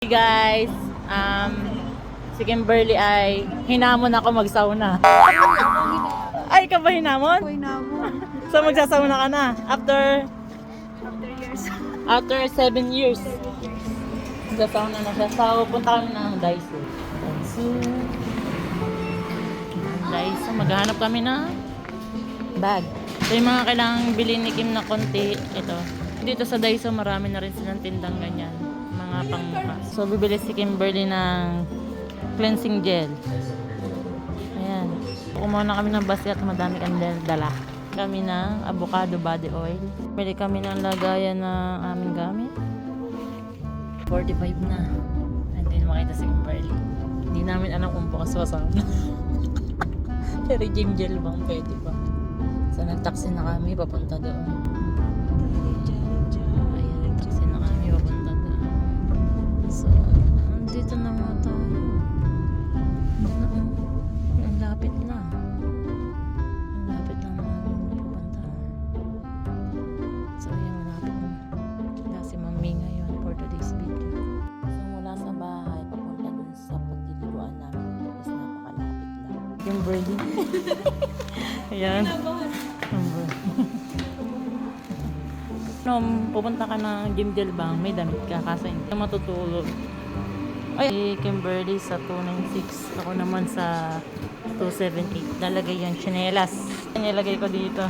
Hey guys, si Kimberly ay hinamon ako mag-sauna. Ay, ka ba hinamon? So magsasauna ka na after years. after 7 years. Magsasauna na siya. So punta kami ng Daiso. Daiso, maghahanap kami ng bag. So yung mga kailangang bilhin ni Kim na konti, ito. Dito sa Daiso marami na rin silang tindang ganyan. Mga pangmukha. So bibili si Kimberly ng cleansing gel. Ayan. Kumuha na kami ng basket at madami kami dala. Kami ng avocado body oil. Bili kami ng lagayan ng aming gamit. 45 na. Hindi na makita si Kimberly. Hindi namin alam kung bukas wasama na. Pero gym gel bang pwede ba? So nag-taxi na kami papunta doon. Ayan, nag-taxi na kami papunta doon. So, dito na mga tayo. Ang lapit na. Ang lapit na namin pupunta. So, ayan, malapit na. Wala si Mami ngayon for today's video. So, mula sa bahay, papunta dun sa pagdiliguan namin is napakalapit lang. Yung birdie. Ayan. Pupunta ka ng gym gel bang, may damit ka kasi hindi ka matutulog. Ay, Kimberly sa 296. Ako naman sa 278. Lalagay yung chinelas. Yan, ilagay ko dito.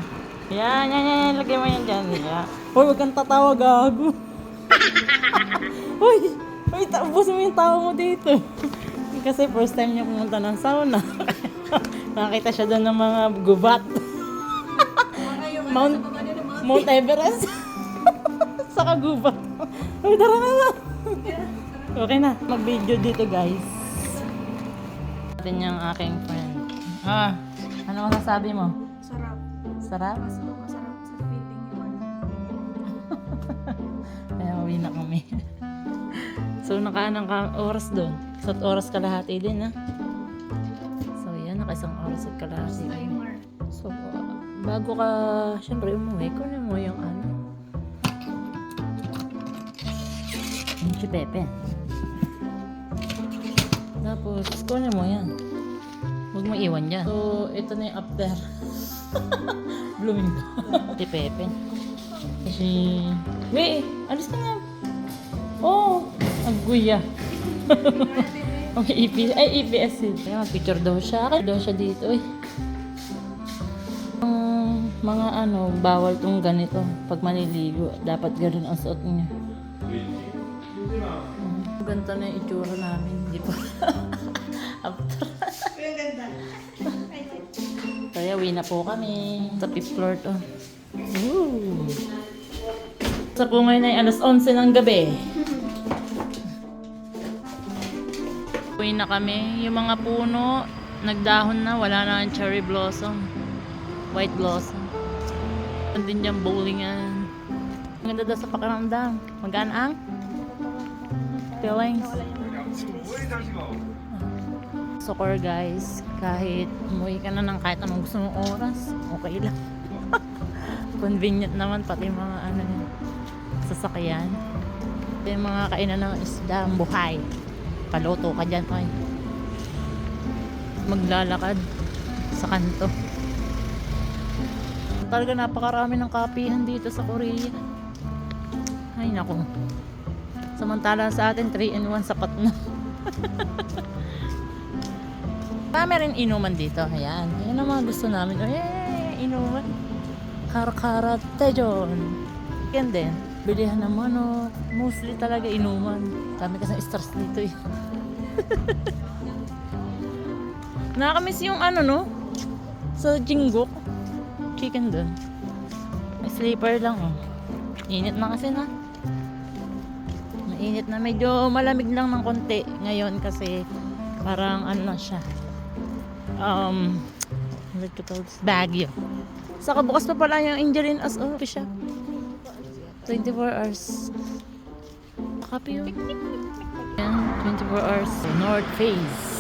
Yan. Lagay mo yan dyan. Yeah. Uy, huwag kang tatawa, gago. Uy, tapos mo yung tawa mo dito. Kasi first time niya pumunta ng sauna. Nakakita siya doon ng mga gubat. Mount Everest. Sa kagubat. Uy, tara na. Okay na. Mag-video dito, guys. Natin yung aking friend. Ano masasabi mo? Sarap. Sarap? Masarap sa feeling yun. Kaya uwi na kami. So, nakaanang oras doon. Sa oras kalahati din, ha? So, yan. Naka-isang oras at kalahati. So, bago ka, syempre, umuwi, kunin mo yung ano. Yung chipepe. Tapos, kunin mo yan. Huwag mo iwan yan. So, ito na yung after. Blooming ko. Chipepe. Kasi, wait, alis ka na. Oh, aguya. EPS yun. Kaya picture daw siya. Kaya daw siya dito eh. Mga bawal tong ganito. Pag maliligo, dapat ganoon ang suot niya. Ganito na yung itsura namin. Hindi pa. After. Kaya uwi na po kami. Sa 5th floor to. Woo! Sa po ngayon ay alas 11 ng gabi. Uwi na kami. Yung mga puno, nagdahon na. Wala na ang cherry blossom. White blossom. Din dyan bowlingan. Ang ganda daw sa pakiramdam. Magaan ang feelings. Soccer guys, kahit umuwi ka na ng kahit anong gusto mong oras, okay lang. Convenient naman pati mga sasakyan. Yung mga kainan ng isda, buhay. Paluto ka dyan, ay. Maglalakad sa kanto. Talaga napakarami ng kapihan dito sa Korea. Ay naku. Samantala sa atin 3-in-1 sapat na. Marami rin inuman dito. Ayan. Yan ang mga gusto namin. Inuman. Kara-kara tejon. Yan din. Bilihan ng manok. Mostly talaga inuman. Dami kasi stress dito eh. Nakakamiss yung sa Jingguk. Chicken dun. May sleeper lang oh. Init na kasi na. Mainit na. Medyo malamig lang ng konti ngayon kasi parang na siya. Baguio. Saka bukas pa pala yung Angeline as siya. 24 hours. Copy yun. 24 hours. North Face.